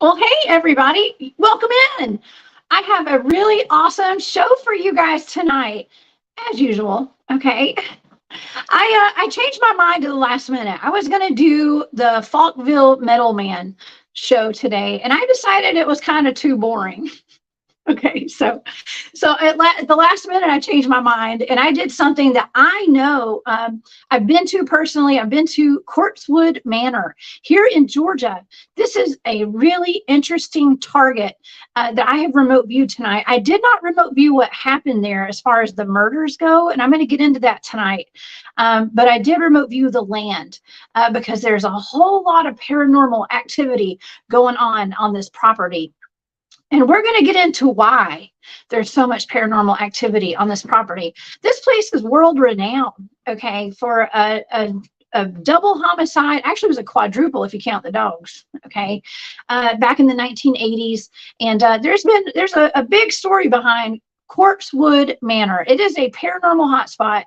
Well, hey, everybody, welcome in. I have a really awesome show for you guys tonight, as usual, okay? I changed my mind to the last minute. I was going to do the Falkville Metal Man show today, and I decided it was kind of too boring. Okay, so at the last minute, I changed my mind, and I did something that I know I've been to personally. I've been to Corpsewood Manor here in Georgia. This is a really interesting target that I have remote viewed tonight. I did not remote view what happened there as far as the murders go, and I'm going to get into that tonight. But I did remote view the land because there's a whole lot of paranormal activity going on this property. And we're going to get into why there's so much paranormal activity on this property. This place is world renowned, okay, for a double homicide. Actually, it was a quadruple if you count the dogs, okay, back in the 1980s. And there's a big story behind Corpsewood Manor. It is a paranormal hotspot.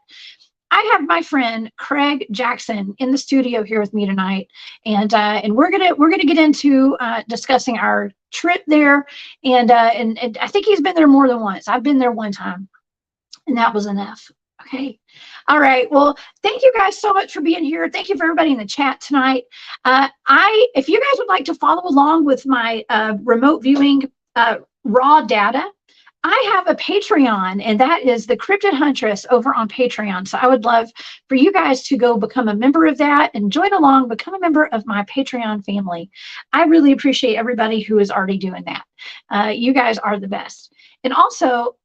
I have my friend Craig Jackson in the studio here with me tonight, and we're gonna get into discussing our trip there, and I think he's been there more than once. I've been there one time, and that was enough. Okay, all right. Well, thank you guys so much for being here. Thank you for everybody in the chat tonight. If you guys would like to follow along with my remote viewing raw data, I have a Patreon, and that is the Cryptid Huntress over on Patreon. So I would love for you guys to go become a member of that and join along, become a member of my Patreon family. I really appreciate everybody who is already doing that. You guys are the best. And also,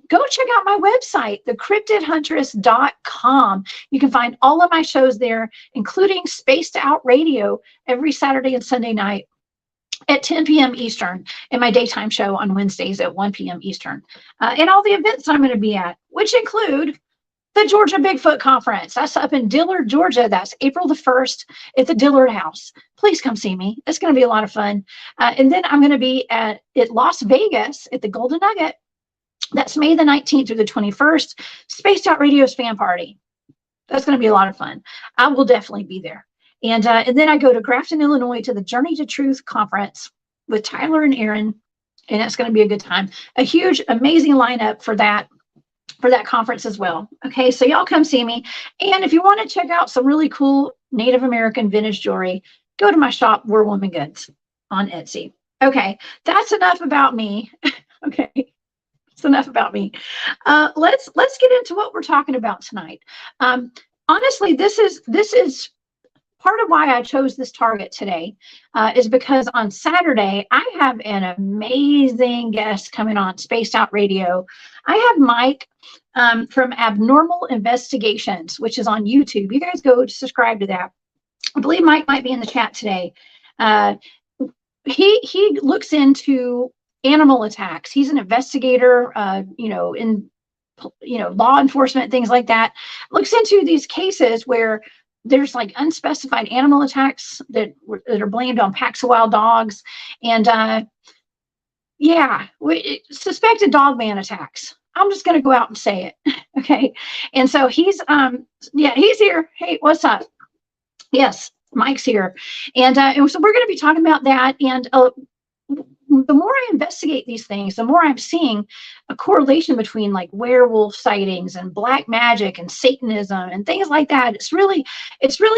go check out my website, thecryptidhuntress.com. You can find all of my shows there, including Spaced Out Radio every Saturday and Sunday night at 10 p.m. Eastern, and my daytime show on Wednesdays at 1 p.m. Eastern, and all the events I'm going to be at, which include the Georgia Bigfoot Conference. That's up in Dillard, Georgia. That's April the 1st at the Dillard House. Please come see me. It's going to be a lot of fun. And then I'm going to be at Las Vegas at the Golden Nugget. That's May the 19th through the 21st. Spaced Out Radio's fan party. That's going to be a lot of fun. I will definitely be there. And then I go to Grafton, Illinois to the Journey to Truth Conference with Tyler and Aaron, and that's going to be a good time. A huge, amazing lineup for that conference as well. Okay, so y'all come see me. And if you want to check out some really cool Native American vintage jewelry, go to my shop, We're Woman Goods, on Etsy. Okay, that's enough about me. Okay, that's enough about me. Let's get into what we're talking about tonight. Honestly, this is part of why I chose this target today is because on Saturday, I have an amazing guest coming on Spaced Out Radio. I have Mike from Abnormal Investigations, which is on YouTube. You guys go subscribe to that. I believe Mike might be in the chat today. He looks into animal attacks. He's an investigator, in law enforcement, things like that. Looks into these cases where there's like unspecified animal attacks that are blamed on packs of wild dogs, and suspected dogman attacks. I'm just going to go out and say it. Okay, and so he's here. Hey, what's up? Yes, Mike's here, and so we're going to be talking about that. And the more I investigate these things, the more I'm seeing a correlation between like werewolf sightings and black magic and Satanism and things like that. It's really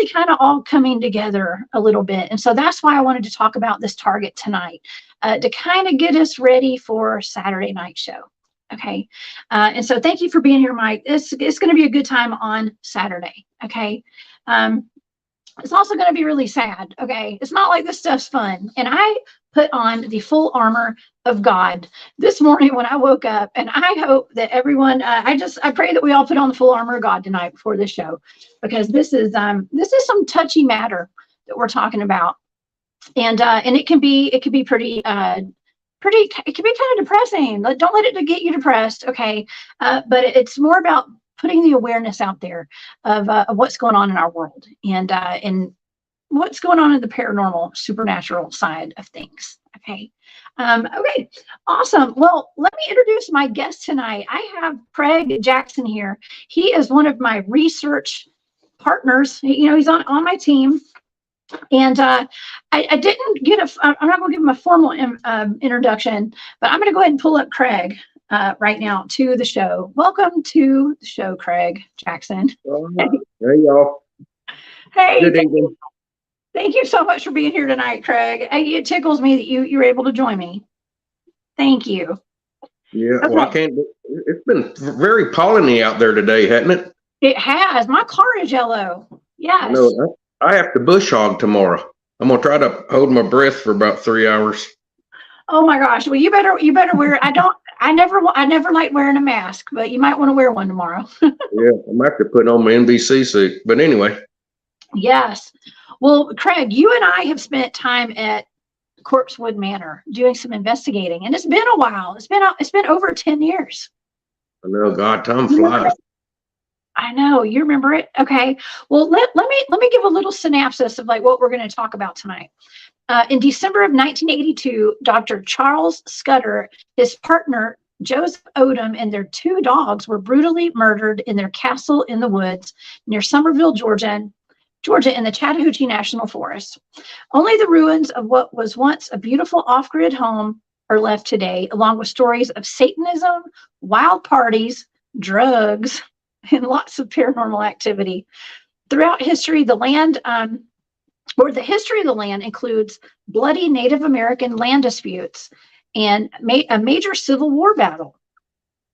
kind of all coming together a little bit. And so that's why I wanted to talk about this target tonight, to kind of get us ready for Saturday night show. Okay. And so thank you for being here, Mike. It's going to be a good time on Saturday. Okay. It's also going to be really sad. Okay. It's not like this stuff's fun. And I put on the full armor of God this morning when I woke up. And I hope that everyone, I pray that we all put on the full armor of God tonight before this show, because this is some touchy matter that we're talking about. And it can be pretty, it can be kind of depressing. Don't let it get you depressed. Okay. But it's more about putting the awareness out there of what's going on in our world, and what's going on in the paranormal, supernatural side of things. Okay. Okay. Awesome. Well, let me introduce my guest tonight. I have Craig Jackson here. He is one of my research partners. You know, he's on my team. And I didn't get I'm not going to give him a formal introduction, but I'm going to go ahead and pull up Craig right now to the show. Welcome to the show, Craig Jackson. Hey, y'all. Hey. Good evening. Thank you so much for being here tonight, Craig. It tickles me that you were able to join me. Thank you. Yeah, okay. Well, I can't. It's been very polleny out there today, hasn't it? It has. My car is yellow. Yes. No, I have to bush hog tomorrow. I'm gonna try to hold my breath for about 3 hours. Oh my gosh! Well, you better wear. I never like wearing a mask, but you might want to wear one tomorrow. Yeah, I'm actually putting on my NBC suit. But anyway. Yes. Well, Craig, you and I have spent time at Corpsewood Manor doing some investigating, and it's been a while. It's been over 10 years. I know, God, time flies. I know, you remember it. Okay. Well, let me give a little synopsis of like what we're going to talk about tonight. In December of 1982, Dr. Charles Scudder, his partner Joseph Odom, and their 2 dogs were brutally murdered in their castle in the woods near Somerville, Georgia, in the Chattahoochee National Forest. Only the ruins of what was once a beautiful off-grid home are left today, along with stories of Satanism, wild parties, drugs, and lots of paranormal activity. Throughout history, the history of the land includes bloody Native American land disputes and a major Civil War battle.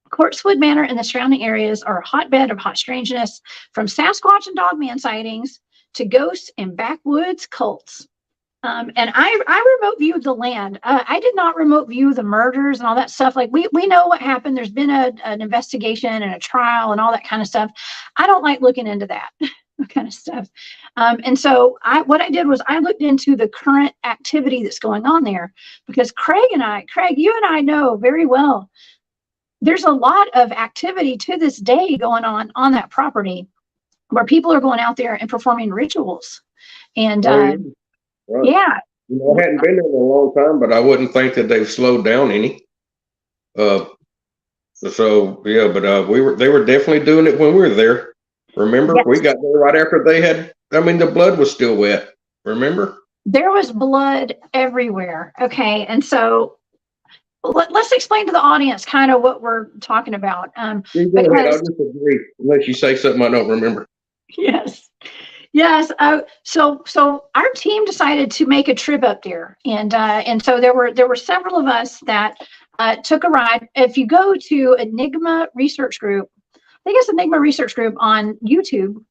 Corpsewood Manor and the surrounding areas are a hotbed of hot strangeness, from Sasquatch and Dogman sightings to ghosts and backwoods cults. And I remote viewed the land. I did not remote view the murders and all that stuff. Like we know what happened. There's been an investigation and a trial and all that kind of stuff. I don't like looking into that kind of stuff. And so what I did was I looked into the current activity that's going on there, because Craig, you and I know very well, there's a lot of activity to this day going on that property, where people are going out there and performing rituals. And right. Yeah. You know, I hadn't been there in a long time, but I wouldn't think that they've slowed down any. So yeah, but they were definitely doing it when we were there. Remember, yes. We got there right after they had. I mean, the blood was still wet. Remember? There was blood everywhere. Okay, and so let's explain to the audience kind of what we're talking about. Go ahead. I'll just agree unless you say something I don't remember. Yes. So our team decided to make a trip up there, and so there were several of us that took a ride. If you go to Enigma Research Group, I think it's Enigma Research Group on YouTube,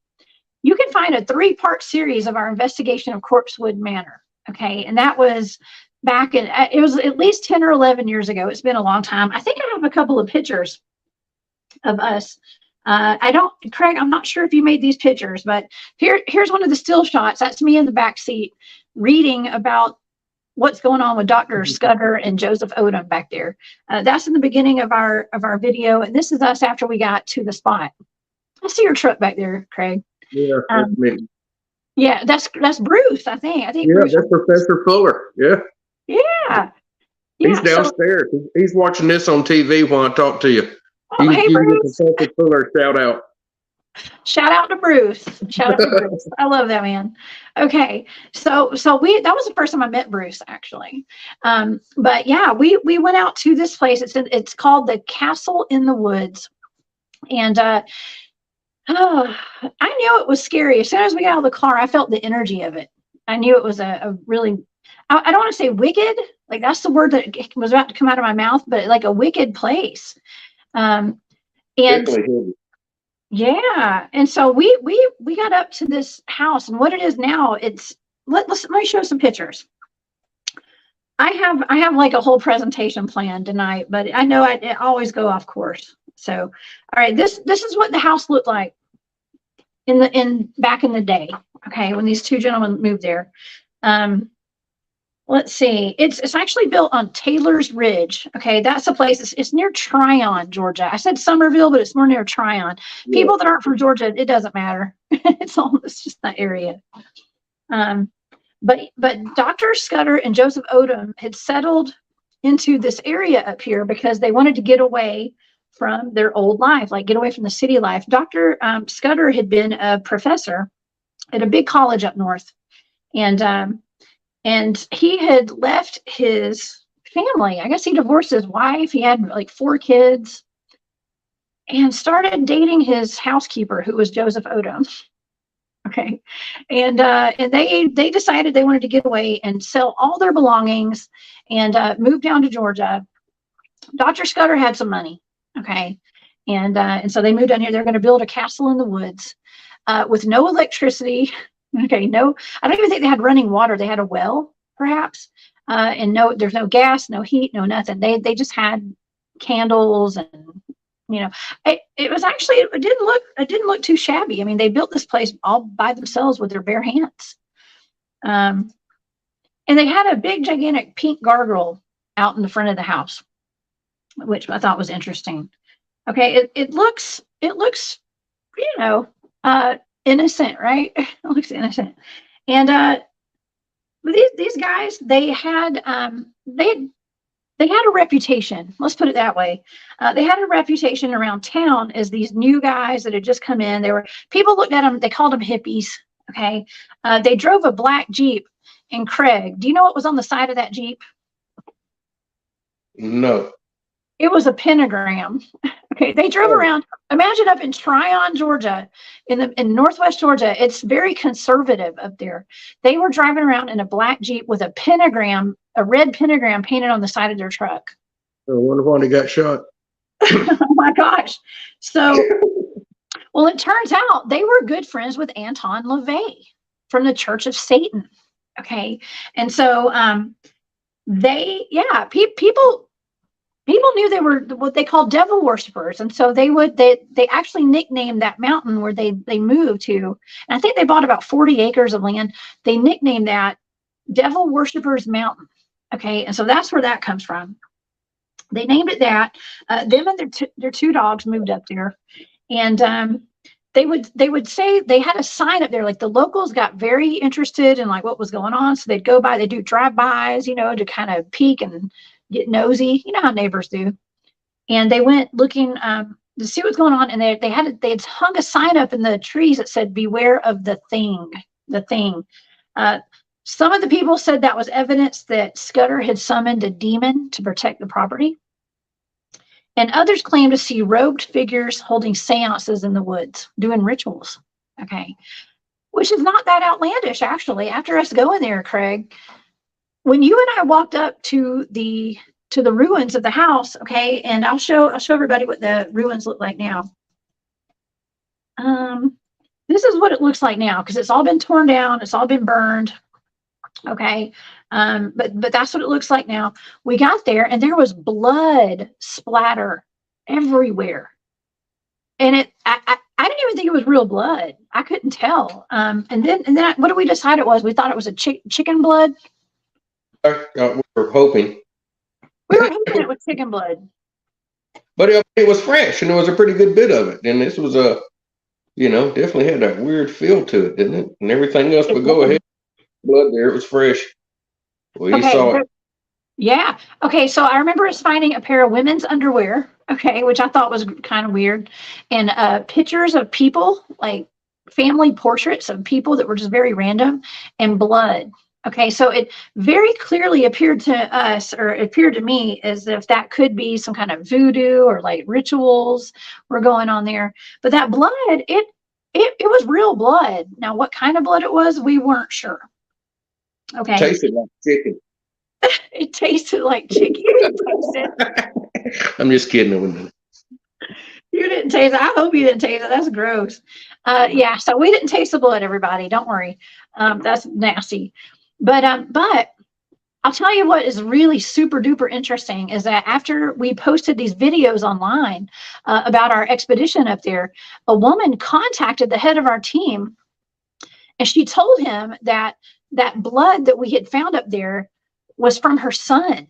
you can find a 3-part series of our investigation of Corpsewood Manor. Okay, and that was back in, it was at least 10 or 11 years ago. It's been a long time. I think I have a couple of pictures of us. Craig, I'm not sure if you made these pictures, but here's one of the still shots. That's me in the back seat reading about what's going on with Dr. Scudder and Joseph Odom back there. That's in the beginning of our video, and this is us after we got to the spot. I see your truck back there, Craig. Yeah, that's me. Yeah, that's Bruce, I think. Yeah, Bruce, that's Professor Fuller. Yeah. Yeah. He's downstairs. He's watching this on TV while I talk to you. Oh, hey, Bruce. Professor Fuller, shout out. Shout out to Bruce. Shout out to Bruce. I love that man. Okay. So that was the first time I met Bruce, actually. But yeah, we went out to this place. It's called the Castle in the Woods. And I knew it was scary. As soon as we got out of the car, I felt the energy of it. I knew it was a really, I don't want to say wicked, like that's the word that was about to come out of my mouth, but like a wicked place. And yeah, and so we got up to this house, and what it is now, it's let me show some pictures. I have like a whole presentation planned tonight, but I know I always go off course. So, all right, this is what the house looked like back in the day. Okay, when these two gentlemen moved there. Let's see. It's actually built on Taylor's Ridge. Okay, that's the place. It's near Trion, Georgia. I said Somerville, but it's more near Trion. Yeah. People that aren't from Georgia, it doesn't matter. It's just that area. But Dr. Scudder and Joseph Odom had settled into this area up here because they wanted to get away from their old life, like get away from the city life. Dr. Scudder had been a professor at a big college up north, and he had left his family. I guess he divorced his wife. He had like 4 kids and started dating his housekeeper, who was Joseph Odom. Okay. And they decided they wanted to get away and sell all their belongings and move down to Georgia. Dr. Scudder had some money. Okay. And so they moved down here. They're going to build a castle in the woods with no electricity. Okay, no, I don't even think they had running water. They had a well, perhaps, and there's no gas, no heat, no nothing. They just had candles, and it was actually it didn't look too shabby. I mean, they built this place all by themselves with their bare hands, and they had a big, gigantic pink gargoyle out in the front of the house, which I thought was interesting. Okay, it looks innocent, right? It looks innocent. And these guys, they had a reputation. Let's put it that way. They had a reputation around town as these new guys that had just come in. People looked at them. They called them hippies. Okay, they drove a black Jeep. And Craig, do you know what was on the side of that Jeep? No. It was a pentagram. Okay, they drove around. Imagine up in Trion, Georgia, in northwest Georgia. It's very conservative up there. They were driving around in a black Jeep with a pentagram, a red pentagram painted on the side of their truck. I wonder why they got shot. Oh my gosh! So, well, it turns out they were good friends with Anton LaVey from the Church of Satan. Okay, and so people knew they were what they call devil worshippers, and so they actually nicknamed that mountain where they moved to, and I think they bought about 40 acres of land. They nicknamed that Devil Worshippers Mountain. Okay, and so that's where that comes from. They named it that. Them and their 2 dogs moved up there, and they would say they had a sign up there. Like the locals got very interested in like what was going on, so they'd go by. They do drive-bys, to kind of peek and get nosy, how neighbors do. And they went looking to see what's going on, and they had hung a sign up in the trees that said, "Beware of the thing." The thing. Some of the people said that was evidence that Scudder had summoned a demon to protect the property, and others claimed to see robed figures holding seances in the woods, doing rituals. Okay, which is not that outlandish, actually. After us going there, Craig, when you and I walked up to the ruins of the house, okay, and I'll show everybody what the ruins look like now. This is what it looks like now, because it's all been torn down, it's all been burned. Okay, but that's what it looks like now. We got there, and there was blood splatter everywhere, and I didn't even think it was real blood. I couldn't tell. And then what did we decide it was? We thought it was a chicken blood. We were hoping. We were hoping it was chicken blood. But it was fresh, and there was a pretty good bit of it. And this was definitely had that weird feel to it, didn't it? And everything else would go ahead. Blood there, it was fresh. We saw it. Yeah. Okay, so I remember us finding a pair of women's underwear, okay, which I thought was kind of weird, and pictures of people, like family portraits of people that were just very random, and blood. Okay, so it very clearly appeared to us, or it appeared to me, as if that could be some kind of voodoo or like rituals were going on there. But that blood, it was real blood. Now, what kind of blood it was, we weren't sure. Okay. It tasted like chicken. It tasted like chicken. I'm just kidding. You didn't taste it. I hope you didn't taste it. That's gross. Yeah, so we didn't taste the blood, everybody. Don't worry. That's nasty. But I'll tell you what is really super duper interesting is that after we posted these videos online about our expedition up there, a woman contacted the head of our team, and she told him that that blood that we had found up there was from her son.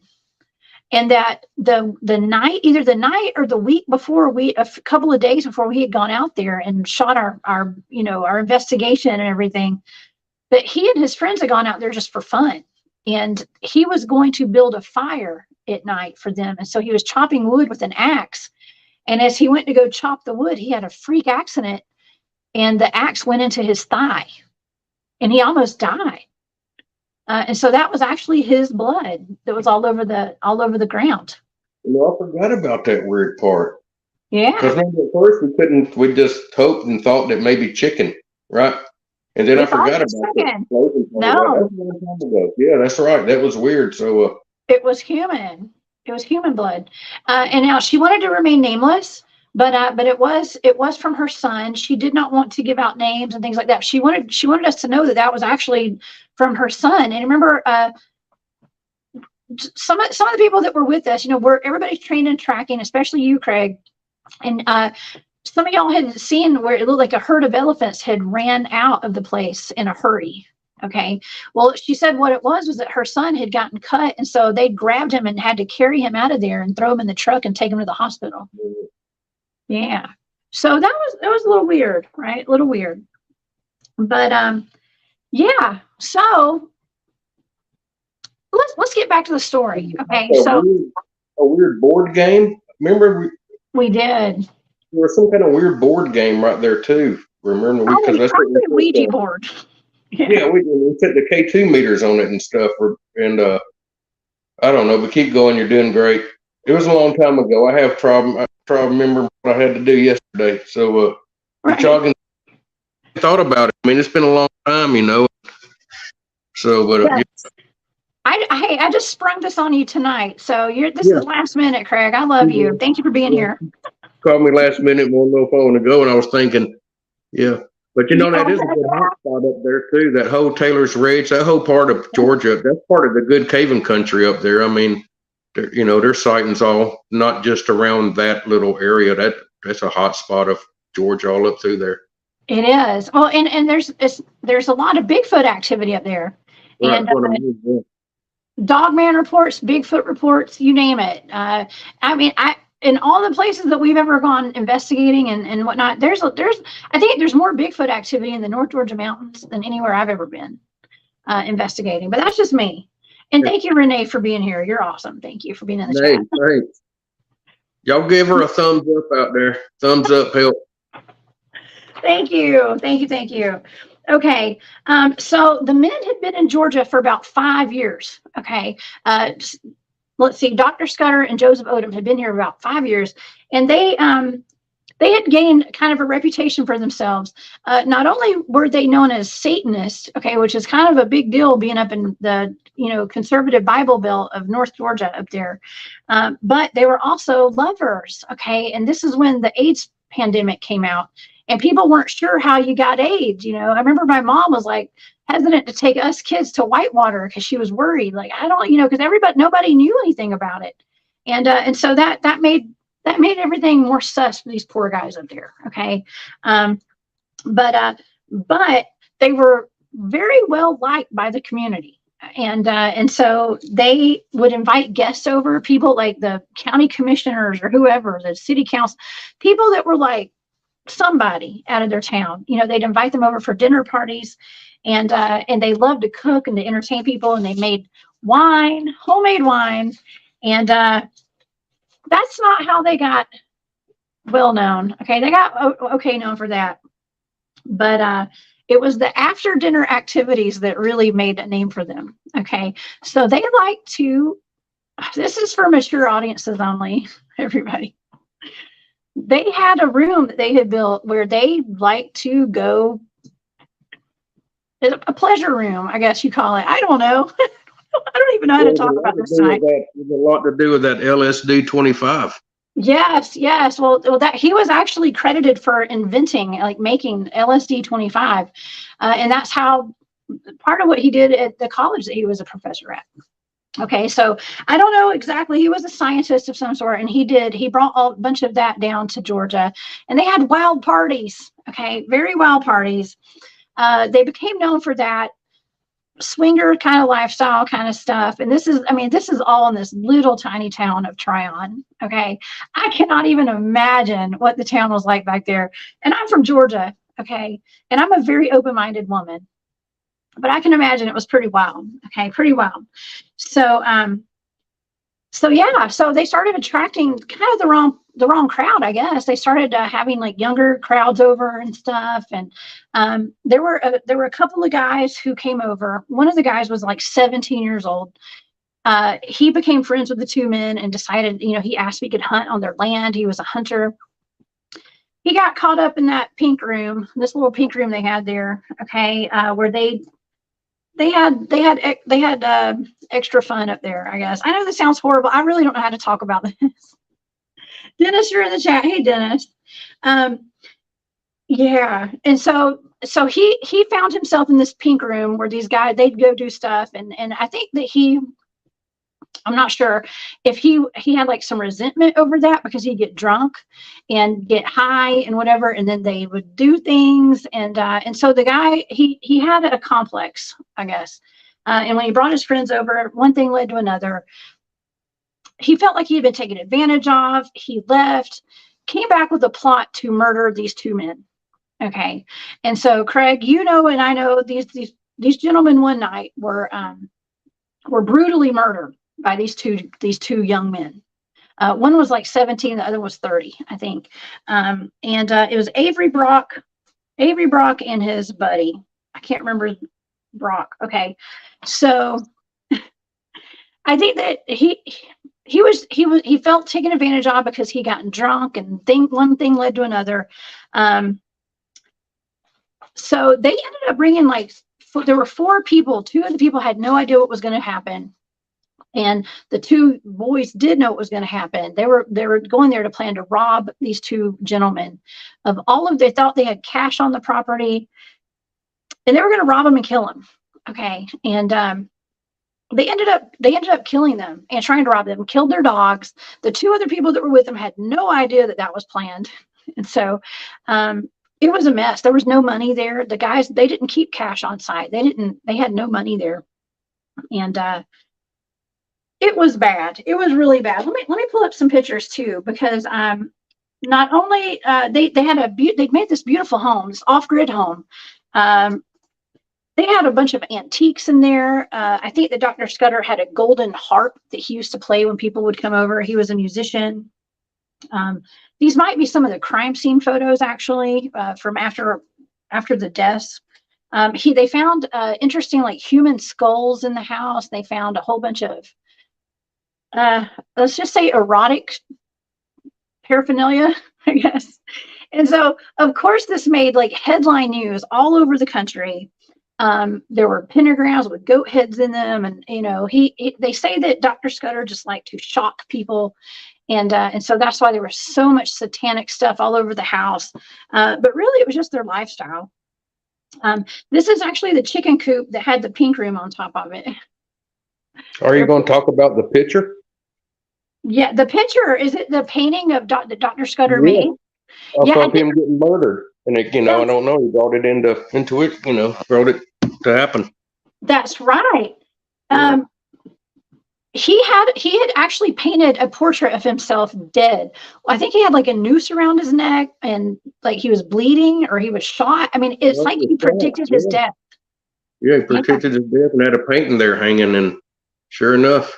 And that the night, either the night or the week before, a couple of days before we had gone out there and shot our investigation and everything, that he and his friends had gone out there just for fun. And he was going to build a fire at night for them. And so he was chopping wood with an axe. And as he went to go chop the wood, he had a freak accident, and the axe went into his thigh, and he almost died. And so that was actually his blood that was all over the ground. I forgot about that weird part. Yeah. Because at first we just hoped and thought that maybe chicken, right? And then I forgot about it. No. Yeah, that's right. That was weird. So it was human. It was human blood. And now she wanted to remain nameless, but it was from her son. She did not want to give out names and things like that. She wanted us to know that was actually from her son. And remember, some of the people that were with us, everybody's trained in tracking, especially you, Craig. And some of y'all had seen where it looked like a herd of elephants had ran out of the place in a hurry. Okay. Well, she said what it was that her son had gotten cut. And so they grabbed him and had to carry him out of there and throw him in the truck and take him to the hospital. Yeah. So that was a little weird, right? A little weird. But yeah. So let's get back to the story. Okay. A weird board game. Remember we did. There was some kind of weird board game right there too. Remember? Probably a Ouija board. Yeah, we set the K2 meters on it and stuff. And I don't know, but keep going. You're doing great. It was a long time ago. I have trouble. I try to remember what I had to do yesterday. So right. Y'all thought about it. I mean, it's been a long time, So, but yes. I just sprung this on you tonight. So this is last minute, Craig. I love you. Thank you for being here. Called me last minute, one little phone ago, and I was thinking, yeah. But that is a good hot spot up there too. That whole Taylor's Ridge, that whole part of Georgia, that's part of the good caving country up there. I mean, there's sightings all, not just around that little area. That's a hot spot of Georgia all up through there. It is. Well, and there's a lot of Bigfoot activity up there. Right, And Dogman reports, Bigfoot reports, you name it. I mean, in all the places that we've ever gone investigating and whatnot, I think there's more Bigfoot activity in the North Georgia mountains than anywhere I've ever been investigating. But that's just me. And thank you, Renee, for being here. You're awesome. Thank you for being in the chat. Thanks. Y'all give her a thumbs up out there. Thumbs up help. Thank you. Okay. So the men had been in Georgia for about 5 years. Okay. Let's see, Dr. Scudder and Joseph Odom had been here about 5 years, and they had gained kind of a reputation for themselves. Not only were they known as Satanists, okay, which is kind of a big deal being up in the conservative Bible Belt of North Georgia up there, but they were also lovers. Okay, and this is when the AIDS pandemic came out, and people weren't sure how you got AIDS. I remember my mom was like hesitant to take us kids to Whitewater because she was worried. Like, I don't, because nobody knew anything about it, and so that made everything more sus for these poor guys up there. Okay, but they were very well liked by the community, and so they would invite guests over, people like the county commissioners or whoever, the city council, people that were like somebody out of their town. They'd invite them over for dinner parties. And they loved to cook and to entertain people, and they made homemade wine, and that's not how they got well known. Okay, they got okay known for that, but it was the after dinner activities that really made a name for them. Okay, so they like to. This is for mature audiences only, everybody. They had a room that they had built where they like to go. A pleasure room, I guess you call it. I don't know. I don't even know how to talk about this tonight. There's a lot to do with that LSD 25. Yes. Well, that he was actually credited for inventing, like making LSD 25, and that's how part of what he did at the college that he was a professor at. Okay, so I don't know exactly. He was a scientist of some sort, and he brought a bunch of that down to Georgia, and they had wild parties. Okay, very wild parties. They became known for that swinger kind of lifestyle kind of stuff. And this is all in this little tiny town of Trion. Okay, I cannot even imagine what the town was like back there. And I'm from Georgia. Okay, and I'm a very open-minded woman, but I can imagine it was pretty wild. Okay, pretty wild. So so they started attracting kind of the wrong crowd, I guess. They started having like younger crowds over and stuff. And there were a couple of guys who came over. One of the guys was like 17 years old. He became friends with the two men and decided, he asked if he could hunt on their land. He was a hunter. He got caught up in that pink room, this little pink room they had there. Okay, where they had extra fun up there, I guess. I know this sounds horrible. I really don't know how to talk about this. Dennis, you're in the chat. Hey, Dennis. Yeah. And so he found himself in this pink room where these guys, they'd go do stuff. And I think that I'm not sure if he had like some resentment over that, because he'd get drunk and get high and whatever, and then they would do things. And so the guy, he had a complex, I guess. And when he brought his friends over, one thing led to another. He felt like he had been taken advantage of. He left, came back with a plot to murder these two men. Okay. And so Craig, and I know these gentlemen one night were brutally murdered by these two young men. One was like 17, the other was 30, I think. And it was Avery Brock and his buddy. I can't remember Brock. Okay. So I think that he felt taken advantage of because he gotten drunk, and one thing led to another. So they ended up bringing there were 4 people. 2 of the people had no idea what was going to happen. And the 2 boys did know what was going to happen. They were going there to plan to rob these 2 gentlemen of they thought they had cash on the property, and they were going to rob them and kill them. Okay. And they ended up killing them and trying to rob them, killed their dogs. The 2 other people that were with them had no idea that was planned. And so it was a mess. There was no money there. The guys, they didn't keep cash on site. They had no money there. And it was bad. It was really bad. Let me pull up some pictures too, because not only they made this beautiful home, this off-grid home. They had a bunch of antiques in there. I think that Dr. Scudder had a golden harp that he used to play when people would come over. He was a musician. These might be some of the crime scene photos, actually, from after the deaths. They found interesting, like, human skulls in the house. They found a whole bunch of let's just say erotic paraphernalia, I guess. And so, of course, this made like headline news all over the country. There were pentagrams with goat heads in them, and they say that Dr. Scudder just liked to shock people, and so that's why there was so much satanic stuff all over the house. But really, it was just their lifestyle. This is actually the chicken coop that had the pink room on top of it. Are you going to talk about the picture? Yeah, the picture, is it the painting of Dr. Scudder made? Of him getting murdered. And I don't know, he brought it into it, brought it to happen. That's right. He had actually painted a portrait of himself dead. I think he had like a noose around his neck, and like he was bleeding or he was shot. I mean, it's like he predicted his death. Yeah, he predicted his death and had a painting there hanging, and sure enough.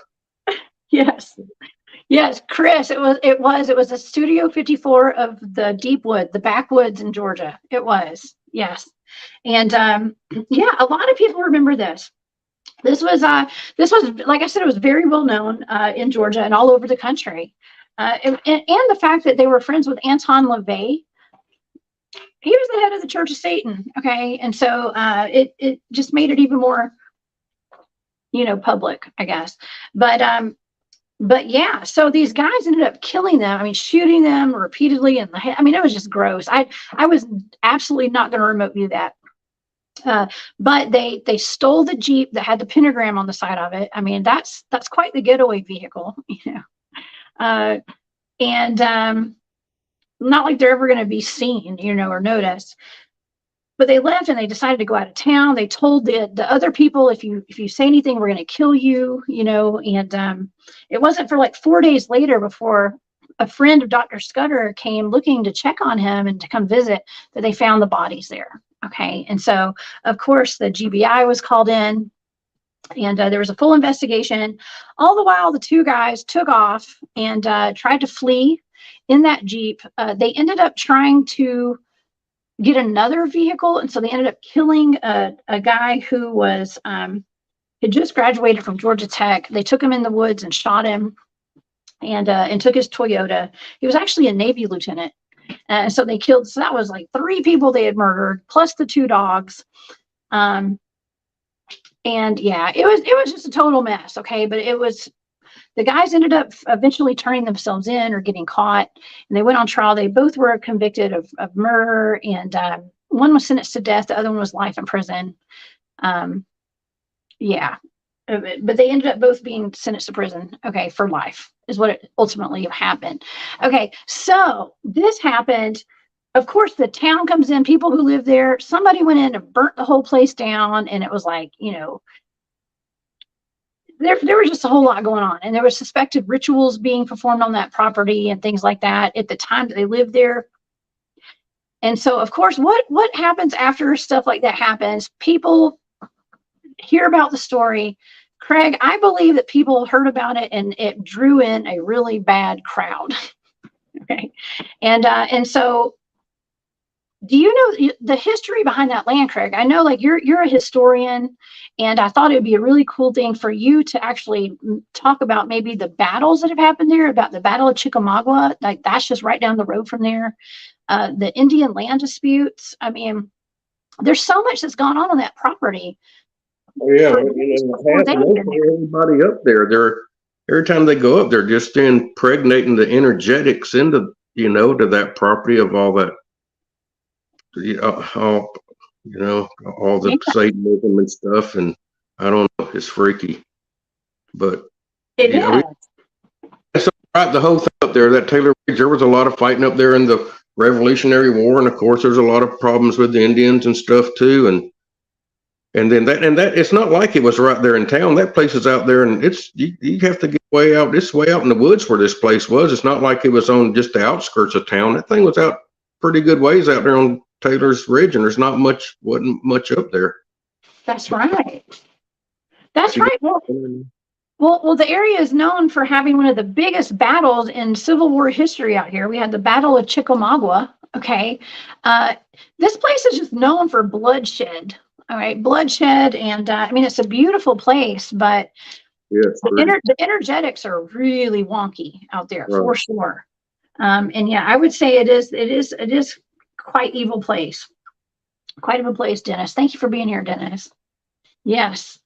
Yes, Chris, it was a Studio 54 of the Deepwood, the Backwoods in Georgia. It was, yes. And a lot of people remember this. This was, like I said, it was very well known in Georgia and all over the country. And the fact that they were friends with Anton LaVey. He was the head of the Church of Satan. Okay. And so it just made it even more, public, I guess. But yeah, so these guys ended up killing them. I mean, shooting them repeatedly in the head. I mean, it was just gross. I was absolutely not going to remote view that. But they stole the Jeep that had the pentagram on the side of it. I mean, that's quite the getaway vehicle, you know. And not like they're ever going to be seen, you know, or noticed. But they left and they decided to go out of town. They told the other people, if you say anything, we're going to kill you, you know. And it wasn't for like 4 days later before a friend of Dr. Scudder came looking to check on him and to come visit, that they found the bodies there. Okay. And so, of course, the GBI was called in, and there was a full investigation. All the while, the two guys took off and tried to flee in that Jeep. They ended up trying to get another vehicle, and so they ended up killing a guy who was had just graduated from Georgia Tech. They took him in the woods and shot him, and took his Toyota. He was actually a Navy lieutenant. So they killed, so that was like 3 people they had murdered, plus the 2 dogs. And yeah, it was just a total mess. Okay. But the guys ended up eventually turning themselves in or getting caught, and they went on trial. They both were convicted of murder, and one was sentenced to death. The other one was life in prison. Yeah. But they ended up both being sentenced to prison, okay, for life is what it ultimately happened. Okay, so this happened. Of course, the town comes in, people who live there, somebody went in and burnt the whole place down, and it was like, you know, there was just a whole lot going on, and there were suspected rituals being performed on that property and things like that at the time that they lived there. And so, of course, what happens after stuff like that happens? People hear about the story. Craig, I believe that people heard about it and it drew in a really bad crowd. Okay. And so, do you know the history behind that land, Craig? I know, like, you're a historian, and I thought it would be a really cool thing for you to actually talk about maybe the battles that have happened there, about the Battle of Chickamauga. Like, that's just right down the road from there. The Indian land disputes. I mean, there's so much that's gone on that property. Oh, yeah, everybody up there, every time they go up, they're just impregnating the energetics into, you know, to that property of all that, all the Satanism and stuff, and I don't know, it's freaky, but it is. So right, the whole thing up there, that Taylor Ridge, there was a lot of fighting up there in the Revolutionary War, and of course, there's a lot of problems with the Indians and stuff too, and then that it's not like it was right there in town. That place is out there, and it's you have to get way out. It's way out in the woods where this place was. It's not like it was on just the outskirts of town. That thing was out pretty good ways out there on Taylor's Ridge, and wasn't much up there. That's right. That's right. Well, the area is known for having one of the biggest battles in Civil War history out here. We had the Battle of Chickamauga. Okay. This place is just known for bloodshed. All right. Bloodshed. And I mean, it's a beautiful place, but the energetics are really wonky out there, right, for sure. And yeah, I would say it is quite evil place. Quite evil place, Dennis. Thank you for being here, Dennis. Yes.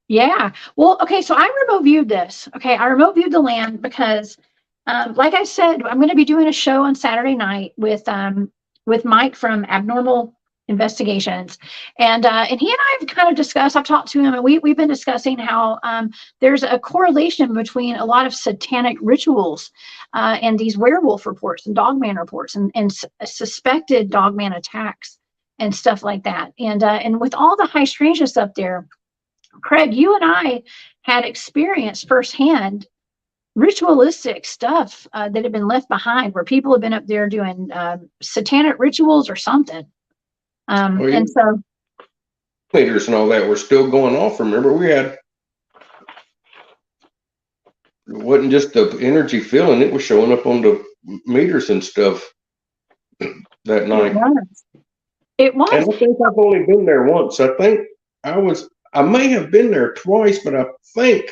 Yeah. Well, okay. So I remote viewed this. Okay. I remote viewed the land because, like I said, I'm going to be doing a show on Saturday night with Mike from Abnormal Investigations, and he and I have kind of discussed. I've talked to him, and we've been discussing how there's a correlation between a lot of satanic rituals and these werewolf reports and dogman reports and suspected dogman attacks and stuff like that. And with all the high strangeness up there, Craig, you and I had experienced firsthand ritualistic stuff that had been left behind, where people have been up there doing satanic rituals or something. And so meters and all that were still going off. Remember, it wasn't just the energy feeling, it was showing up on the meters and stuff that night. It was. And I think I've only been there once. I think I may have been there twice, but I think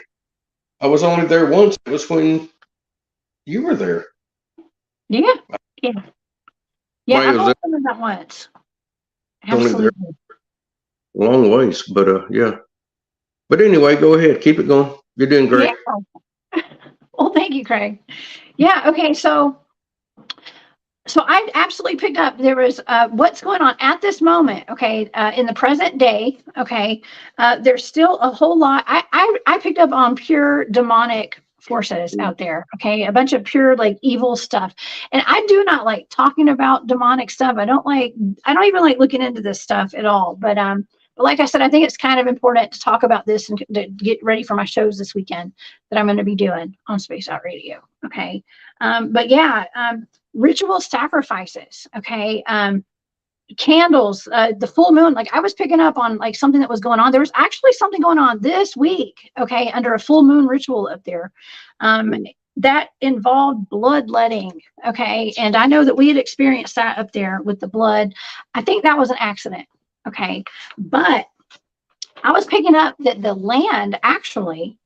I was only there once. It was when you were there. Yeah. I've only been there that once. Absolutely. Long ways, but yeah. But anyway, go ahead. Keep it going. You're doing great. Yeah. Well, thank you, Craig. Yeah. Okay. So So I absolutely picked up there was what's going on at this moment. Okay, in the present day. Okay, there's still a whole lot. I picked up on pure demonic forces out there. Okay, a bunch of pure like evil stuff, and I do not like talking about demonic stuff. I don't even like looking into this stuff at all. But like I said, I think it's kind of important to talk about this and to get ready for my shows this weekend that I'm going to be doing on Space Out Radio. Okay, but yeah. Ritual sacrifices, okay, candles, the full moon. Like I was picking up on like something that was going on. There was actually something going on this week, okay, under a full moon ritual up there that involved bloodletting, okay, and I know that we had experienced that up there with the blood. I think that was an accident, okay, but I was picking up that the land actually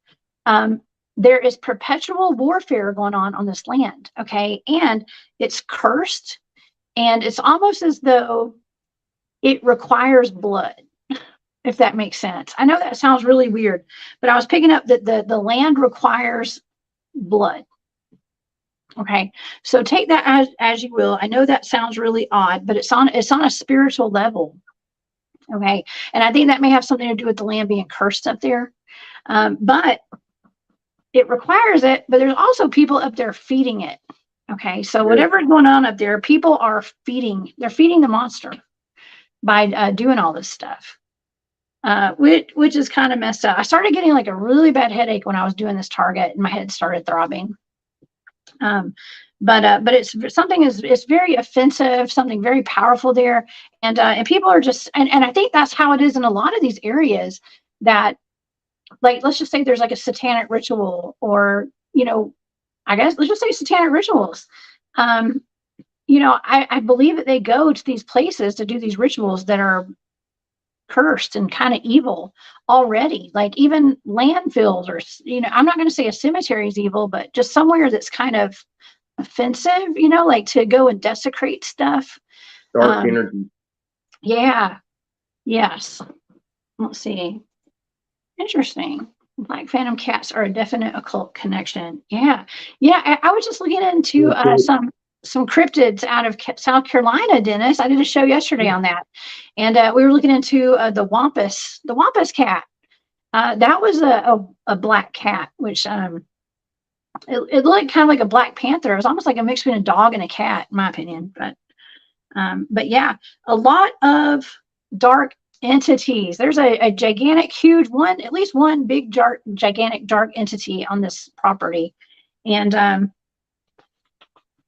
there is perpetual warfare going on this land, okay? And it's cursed, and it's almost as though it requires blood, if that makes sense. I know that sounds really weird, but I was picking up that the land requires blood. Okay, so take that as you will. I know that sounds really odd, but it's on a spiritual level. Okay, and I think that may have something to do with the land being cursed up there. But it requires it, but there's also people up there feeding it. Okay, so whatever's going on up there, people are feeding. They're feeding the monster by doing all this stuff, which is kind of messed up. I started getting like a really bad headache when I was doing this target, and my head started throbbing. But it's something it's very offensive, something very powerful there, and people are just and I think that's how it is in a lot of these areas that. Like, let's just say there's like a satanic ritual, or, I guess let's just say satanic rituals. I believe that they go to these places to do these rituals that are cursed and kind of evil already. Like even landfills, or, I'm not going to say a cemetery is evil, but just somewhere that's kind of offensive, like to go and desecrate stuff. Dark energy. Yeah. Yes. Let's see. Interesting. Black phantom cats are a definite occult connection. Yeah. I was just looking into some cryptids out of South Carolina, Dennis. I did a show yesterday on that, and we were looking into the wampus cat. That was a black cat, which it looked kind of like a Black Panther. It was almost like a mix between a dog and a cat, in my opinion. But yeah, a lot of dark entities. There's a gigantic, huge one, at least one big, gigantic dark entity on this property, and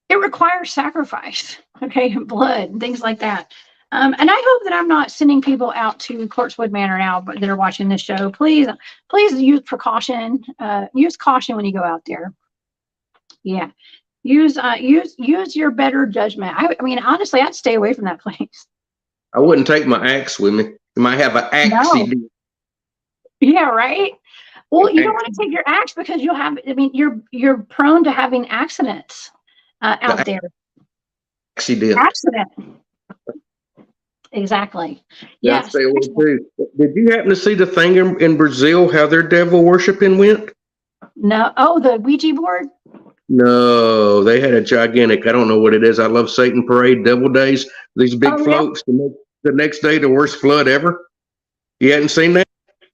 it requires sacrifice, okay, blood and things like that. And I hope that I'm not sending people out to Corpsewood Manor now, but that are watching this show. Please use precaution. Use caution when you go out there. Yeah, use your better judgment. I mean, honestly, I'd stay away from that place. I wouldn't take my axe with me. You might have an accident. No. Yeah, right. Well, you don't want to take your axe because you'll have. I mean, you're prone to having accidents out there. Accident. Exactly. Yes. Did you happen to see the thing in Brazil? How their devil worshiping went? No. Oh, the Ouija board. No, they had a gigantic. I don't know what it is. I love Satan Parade, Devil Days. These big floats. Yeah. The next day, the worst flood ever. You hadn't seen that?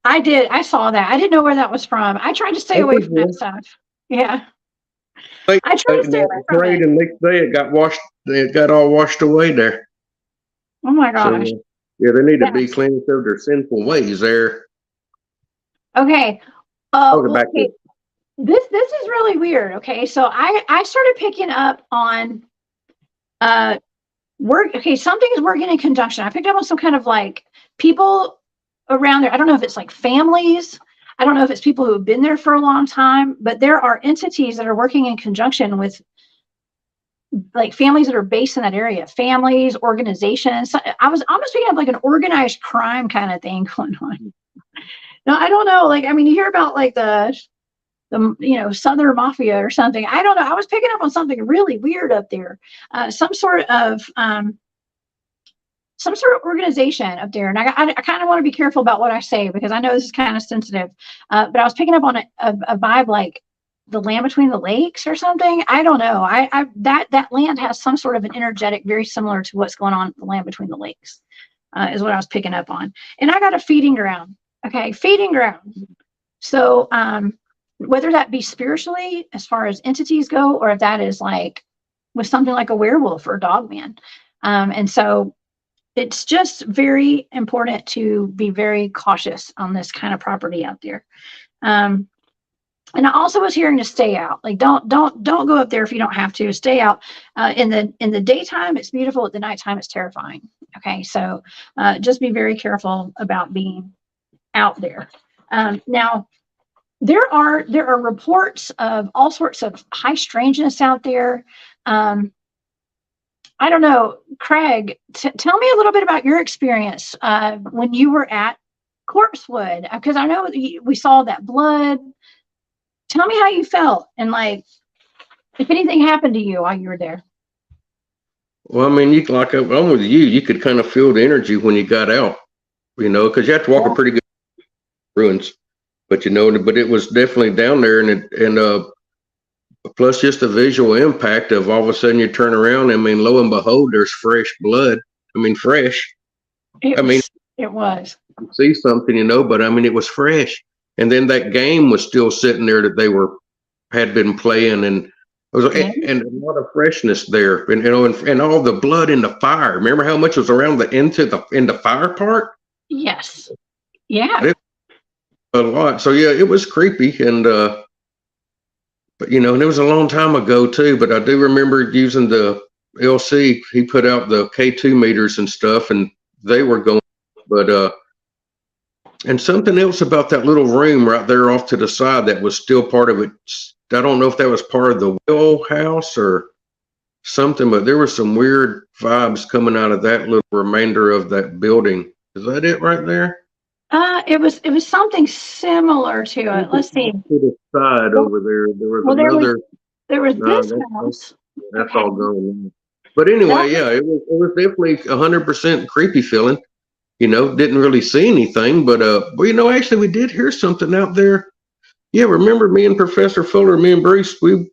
I did. I saw that. I didn't know where that was from. I tried to stay away from that stuff. Yeah. I tried to stay away from it. And next day, it got washed. It got all washed away there. Oh my gosh. So, yeah, they need to be cleansed of their sinful ways there. Okay. Okay. This is really weird. Okay, so I started picking up on work. Okay, something is working in conjunction. I picked up on some kind of like people around there. I don't know if it's like families. I don't know if it's people who have been there for a long time, but there are entities that are working in conjunction with like families that are based in that area, families, organizations. So I was almost picking up like an organized crime kind of thing going on. No, I don't know. Like, I mean, you hear about like the Southern Mafia or something. I don't know. I was picking up on something really weird up there. Some sort of organization up there. And I kind of want to be careful about what I say because I know this is kind of sensitive. But I was picking up on a vibe like the land between the lakes or something. I don't know. That land has some sort of an energetic very similar to what's going on the land between the lakes, is what I was picking up on. And I got a feeding ground. Okay, feeding ground. So whether that be spiritually as far as entities go, or if that is like with something like a werewolf or a dogman. And so it's just very important to be very cautious on this kind of property out there. And I also was hearing to stay out. Like don't go up there if you don't have to. Stay out. In the daytime, it's beautiful. At the nighttime, it's terrifying. Okay, so just be very careful about being out there. Now, there are reports of all sorts of high strangeness out there. I don't know, Craig. Tell me a little bit about your experience when you were at Corpsewood, because I know we saw that blood. Tell me how you felt, and like if anything happened to you while you were there. Well, I mean, I'm with you. You could kind of feel the energy when you got out, because you have to walk a pretty good ruins. But but it was definitely down there, and plus just the visual impact of all of a sudden you turn around. I mean, lo and behold, there's fresh blood. I mean, fresh. It was. See something, but I mean, it was fresh. And then that game was still sitting there that they had been playing, and it was and a lot of freshness there, and and all the blood in the fire. Remember how much was around in the fire part? Yes. Yeah. A lot. So yeah, it was creepy, and but and it was a long time ago too. But I do remember using the LC. He put out the K2 meters and stuff, and they were going. But and something else about that little room right there off to the side that was still part of it. I don't know if that was part of the well house or something, but there were some weird vibes coming out of that little remainder of that building. Is that it right there? It was something similar to it. Let's see. To the side over there, there was another. There was this house. That's all gone. But anyway, yeah, it was definitely 100% creepy feeling. Didn't really see anything, but well, actually we did hear something out there. Yeah, remember me and Professor Fuller, me and Bruce, we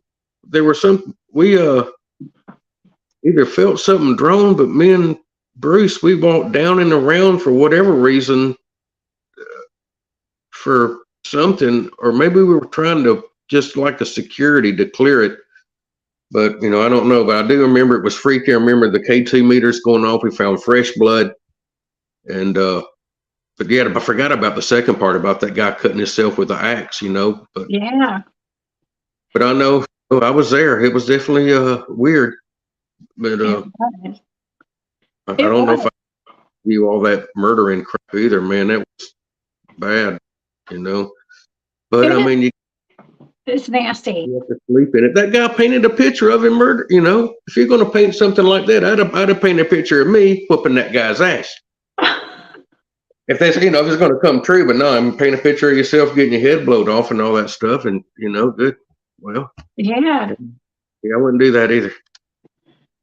either felt something drawn, but me and Bruce, we walked down and around for whatever reason, for something, or maybe we were trying to just like a security to clear it. But I don't know, but I do remember it was freaky. I remember the K2 meters going off. We found fresh blood. And but yeah, I forgot about the second part about that guy cutting himself with the axe, But yeah. But I know I was there. It was definitely weird. But I don't know if I knew all that murdering crap either, man. That was bad, But I mean, it's nasty. You have to sleep in it. That guy painted a picture of him murder. If you're going to paint something like that, I'd have painted a picture of me whooping that guy's ass. If that's, if it's going to come true, but no, I'm painting a picture of yourself getting your head blown off and all that stuff, and good. Well, yeah, I wouldn't do that either.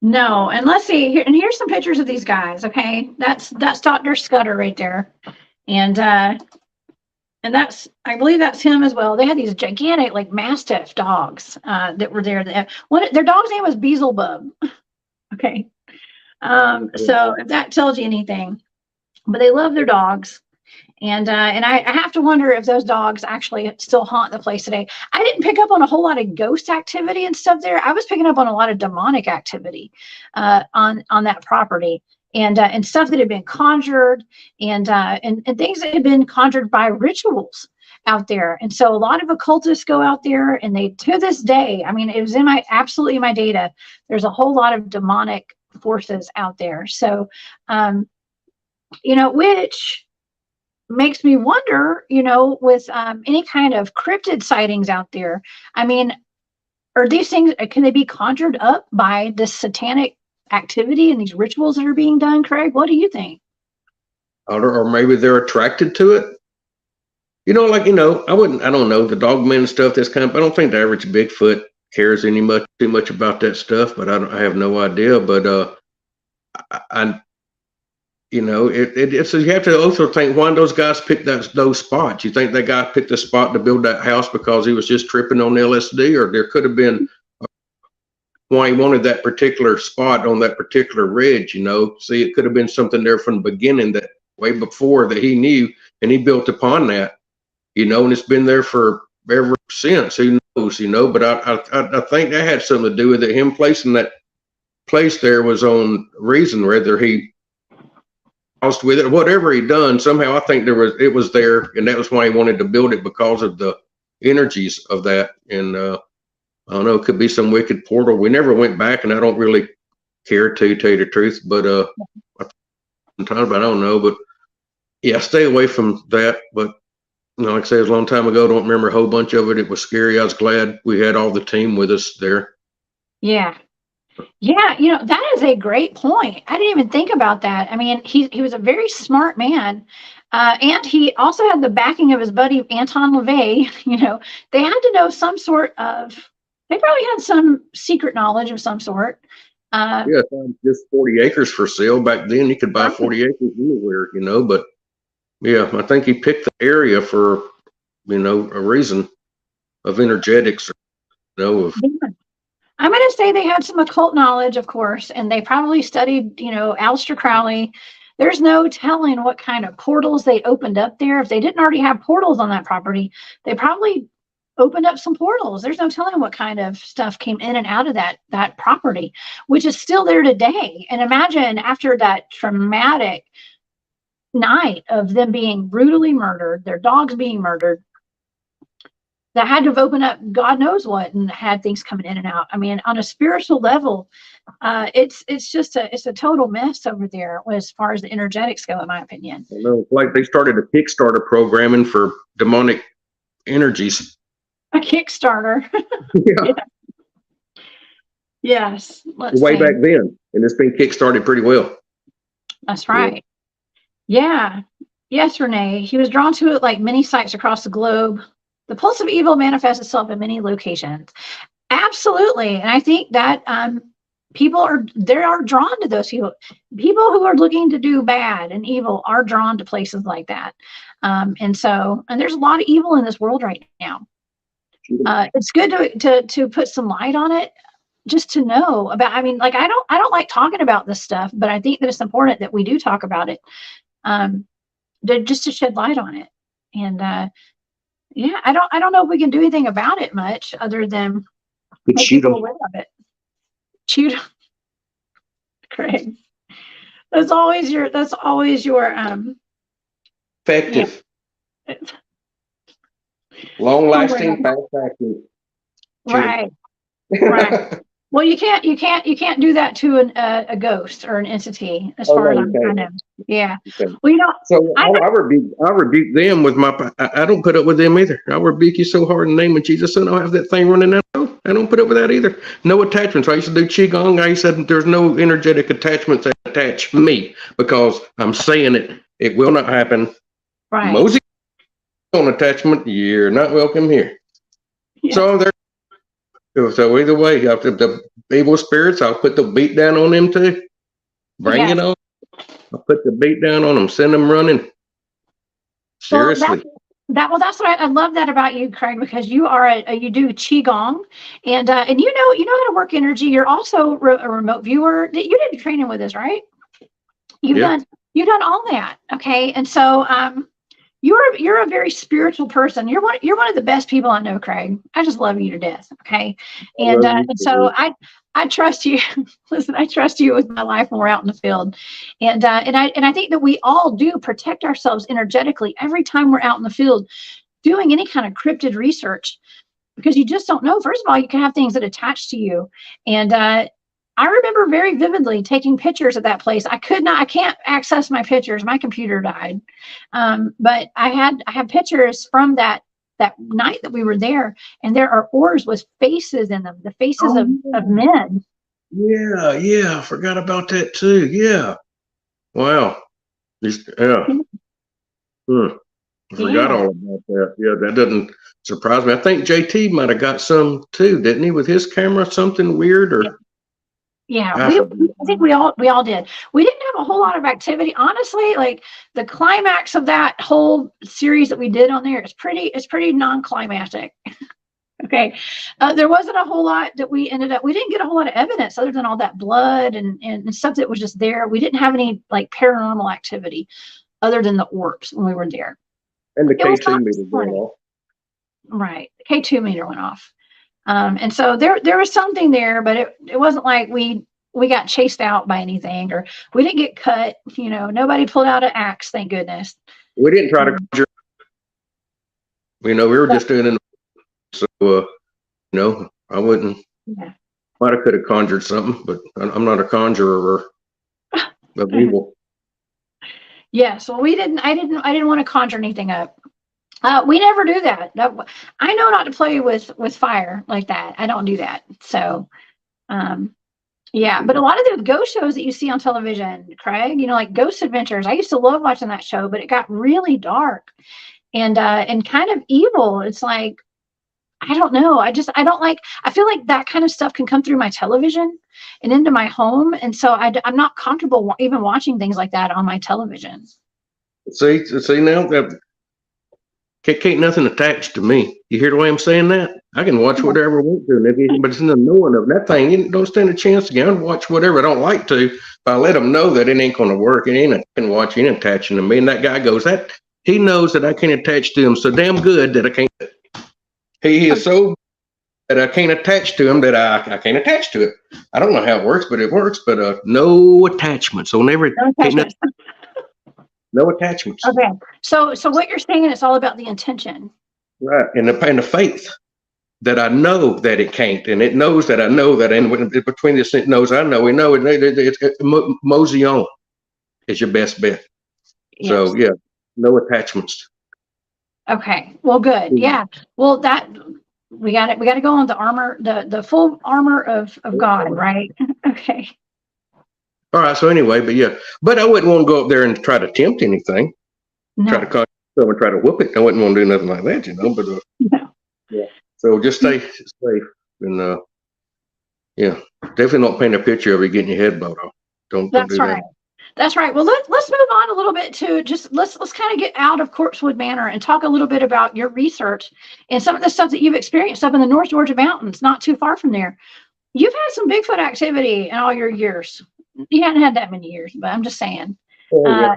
No, and let's see here, and here's some pictures of these guys. Okay, that's Dr. Scudder right there, and that's, I believe that's him as well. They had these gigantic like Mastiff dogs that were there. Their dog's name was Beelzebub. Okay, so if that tells you anything. But they love their dogs, and I have to wonder if those dogs actually still haunt the place today. I didn't pick up on a whole lot of ghost activity and stuff there. I was picking up on a lot of demonic activity on that property, and stuff that had been conjured, and things that had been conjured by rituals out there. And so a lot of occultists go out there, and they, to this day, I mean, it was absolutely in my data. There's a whole lot of demonic forces out there. So which makes me wonder, with any kind of cryptid sightings out there. I mean, are these things, can they be conjured up by this satanic activity and these rituals that are being done, Craig? What do you think? Or maybe they're attracted to it. I don't know, the dogman stuff, I don't think the average Bigfoot cares too much about that stuff, but I have no idea. But So you have to also think, why did those guys pick those spots? You think that guy picked a spot to build that house because he was just tripping on LSD, or there could have been why he wanted that particular spot on that particular ridge? See, it could have been something there from the beginning, that way before, that he knew, and he built upon that, and it's been there for ever since. Who knows, but I think that had something to do with it. Him placing that place there was on reason, whether he housed with it, whatever he done, somehow I think it was there, and that was why he wanted to build it, because of the energies of that. And I don't know, it could be some wicked portal. We never went back, and I don't really care to tell you the truth, but sometimes I don't know. But yeah, stay away from that. But like I said, it was a long time ago. Don't remember a whole bunch of it. It was scary. I was glad we had all the team with us there. Yeah. Yeah, that is a great point. I didn't even think about that. I mean, he was a very smart man. And he also had the backing of his buddy Anton LaVey. They had to know they probably had some secret knowledge of some sort. Just 40 acres for sale. Back then, you could buy 40 acres anywhere, but yeah, I think he picked the area for, a reason of energetics, I'm going to say they had some occult knowledge, of course, and they probably studied, Aleister Crowley. There's no telling what kind of portals they opened up there. If they didn't already have portals on that property, they probably opened up some portals. There's no telling what kind of stuff came in and out of that property, which is still there today. And imagine, after that traumatic night of them being brutally murdered, their dogs being murdered, that had to have opened up God knows what, and had things coming in and out. I mean, on a spiritual level, it's a total mess over there as far as the energetics go, in my opinion. Like they started a Kickstarter programming for demonic energies. A Kickstarter. Yeah. Yes. Way back then, and it's been kickstarted pretty well. That's right. Yeah. Yes, Renee. He was drawn to it like many sites across the globe. The pulse of evil manifests itself in many locations. Absolutely. And I think that people are drawn to those people. People who are looking to do bad and evil are drawn to places like that. And there's a lot of evil in this world right now. It's good to put some light on it, just to know about. I mean, like, I don't like talking about this stuff, but I think that it's important that we do talk about it, just to shed light on it. And yeah, I don't know if we can do anything about it much other than make people aware of it. Cheat, Craig. That's always your effective, long-lasting, fast-acting. Right. Right. Well, you can't do that to a ghost or an entity, as far as I know. Yeah. Okay. Well, so I rebuke them with my. I don't put up with them either. I rebuke you so hard in the name of Jesus. So I don't have that thing running out. I don't put up with that either. No attachments. I used to do qigong. I said there's no energetic attachments that attach me, because I'm saying it. It will not happen. Right. Mosey on attachment. You're not welcome here. Yeah. So either way, the evil spirits, I'll put the beat down on them too. Bring it on. I'll put the beat down on them. Send them running. Seriously. Well, that's what I love that about you, Craig, because you do qigong, and you know how to work energy. You're also a remote viewer. You did training with us, right? You've done all that, okay? And so you're a very spiritual person. You're one of the best people I know, Craig. I just love you to death. Okay. And so I trust you. Listen, I trust you with my life when we're out in the field. And I think that we all do protect ourselves energetically every time we're out in the field doing any kind of cryptid research, because you just don't know. First of all, you can have things that attach to you. And I remember very vividly taking pictures of that place. I can't access my pictures. My computer died. But I have pictures from that night that we were there, and there are orbs with faces in them, the faces of men. Yeah. I forgot about that too. Yeah. Wow. I forgot all about that. Yeah, that doesn't surprise me. I think JT might have got some too, didn't he, with his camera? Something weird or. Yeah, I think we all did. We didn't have a whole lot of activity, honestly. Like the climax of that whole series that we did on there is pretty non-climactic. Okay, there wasn't a whole lot that we didn't get a whole lot of evidence other than all that blood and stuff that was just there. We didn't have any like paranormal activity other than the orbs when we were there. And the K2 meter went off. Right, the K2 meter went off. And so there was something there, but it wasn't like we got chased out by anything, or we didn't get cut. Nobody pulled out an axe, thank goodness. We didn't try to conjure. We were just doing it. So, I wouldn't. Yeah. Might have could have conjured something, but I'm not a conjurer of evil. Yes, well, we didn't. I didn't want to conjure anything up. We never do that. I know not to play with fire like that. I don't do that. So, yeah. But a lot of the ghost shows that you see on television, Craig, like Ghost Adventures. I used to love watching that show, but it got really dark and kind of evil. It's like, I don't know. I don't like. I feel like that kind of stuff can come through my television and into my home, and so I'm not comfortable even watching things like that on my television. See now that. Can't nothing attached to me. You hear the way I'm saying that? I can watch whatever I want to, but it's in the knowing of that thing. You don't stand a chance again. I watch whatever I don't like to. If I let them know that it ain't going to work, it ain't watching, ain't attaching to me. And that guy goes, he knows that I can't attach to him so damn good that I can't. He is so that I can't attach to him that I can't attach to it. I don't know how it works, but it works. But no attachment. So never. No attachments. Okay. So what you're saying is all about the intention. Right. And the faith that I know that it can't, and it knows that I know that, and between this, it knows I know. We know it's mosey on is your best bet. Yes. So yeah, no attachments. Okay. Well, good. Yeah. Well, that we got to go on the armor, the full armor of God, right? Okay. All right. So anyway, but I wouldn't want to go up there and try to tempt anything. No. Try to conquer someone, try to whoop it. I wouldn't want to do nothing like that, But no. Yeah. So just stay safe, and yeah, definitely not paint a picture of you getting your head blowed off. Don't do that. That's right. Well, let's move on a little bit to just let's kind of get out of Corpsewood Manor and talk a little bit about your research and some of the stuff that you've experienced up in the North Georgia mountains, not too far from there. You've had some Bigfoot activity in all your years. You haven't had that many years, but I'm just saying. Oh,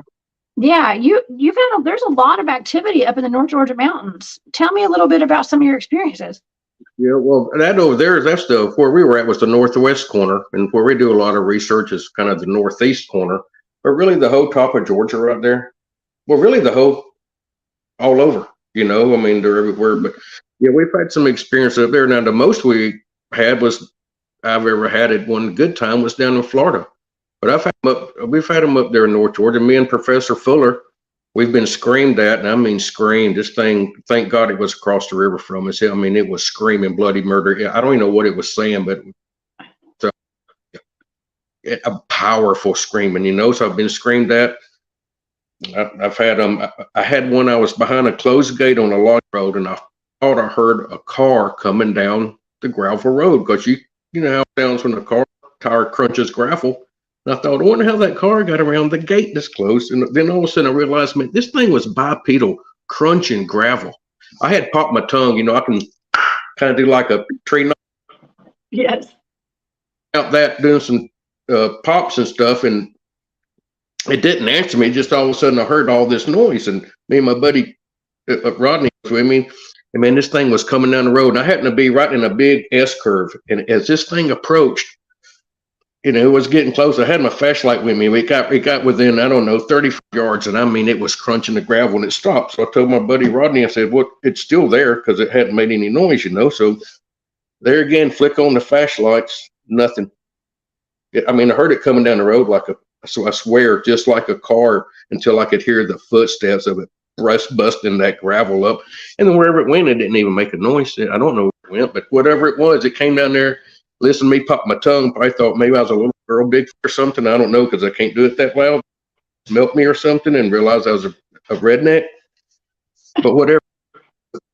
yeah. You've had there's a lot of activity up in the North Georgia mountains. Tell me a little bit about some of your experiences. Yeah, well, that over there, that's where we were at was the northwest corner, and where we do a lot of research is kind of the northeast corner. But really, the whole top of Georgia right there. Well, really, the whole all over. I mean, they're everywhere. But yeah, we've had some experience up there. Now, the most we had I've ever had at one good time was down in Florida. But we've had them up there in North Georgia. Me and Professor Fuller, we've been screamed at, and I mean screamed. This thing, thank God it was across the river from us. I mean, it was screaming bloody murder. I don't even know what it was saying, but a powerful screaming, So I've been screamed at. I've had I had one. I was behind a closed gate on a log road, and I thought I heard a car coming down the gravel road, because you know how it sounds when the car tire crunches gravel. And I thought, I wonder how that car got around the gate this close. And then all of a sudden I realized, man, this thing was bipedal, crunching gravel. I had popped my tongue, I can kind of do like a tree knot. Yes. Out that, doing some pops and stuff, and it didn't answer me. Just all of a sudden I heard all this noise, and me and my buddy Rodney was with me. And man, this thing was coming down the road, and I happened to be right in a big S curve. And as this thing approached, it was getting close. I had my flashlight with me. It got within, 35 yards, and I mean, it was crunching the gravel, and it stopped. So I told my buddy Rodney, I said, well, it's still there, because it hadn't made any noise, So there again, flick on the flashlights, nothing. I mean, I heard it coming down the road so I swear, just like a car, until I could hear the footsteps of it busting that gravel up. And then wherever it went, it didn't even make a noise. I don't know where it went, but whatever it was, it came down there. Listen to me pop my tongue. I thought maybe I was a little girl Bigfoot or something. I don't know, because I can't do it that loud. Smelt me or something, and realized I was a redneck. But whatever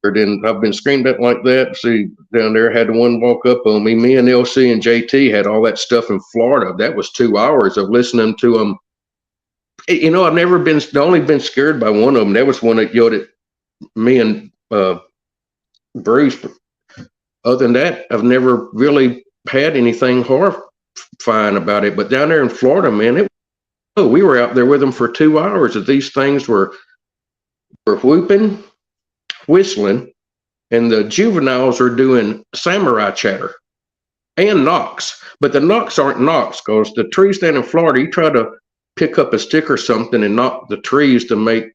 And I've been screamed at like that. See, down there, had one walk up on me. Me and LC and JT had all that stuff in Florida. That was 2 hours of listening to them. You know, I've only been scared by one of them. That was one that yelled at me and Bruce. But other than that, I've never really had anything horrifying about it. But down there in Florida, man, we were out there with them for 2 hours. And these things were whooping, whistling, and the juveniles are doing samurai chatter and knocks. But the knocks aren't knocks, because the trees down in Florida, you try to pick up a stick or something and knock the trees to make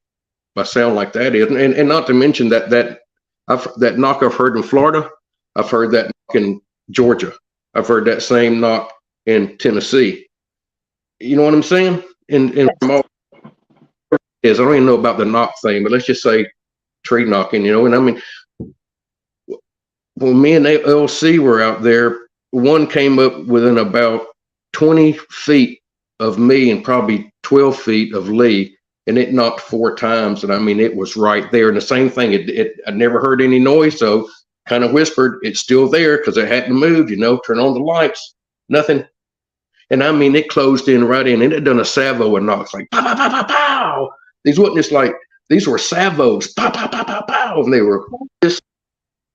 a sound like that. And not to mention that knock I've heard in Florida, I've heard that knock in Georgia. I've heard that same knock in Tennessee. You know what I'm saying? And from all is, I don't even know about the knock thing, but let's just say tree knocking, you know. And I mean, when me and LC were out there, one came up within about 20 feet of me and probably 12 feet of Lee, and it knocked 4 times. And I mean, it was right there. And the same thing, I never heard any noise, so kind of whispered, it's still there, because it hadn't moved, you know, turn on the lights, nothing. And I mean, it closed in right in, and it done a salvo of knocks, like pow, pow, pow, pow, pow. These wasn't just like, these were salvos, pow, pow, pow, pow, pow. And they were just,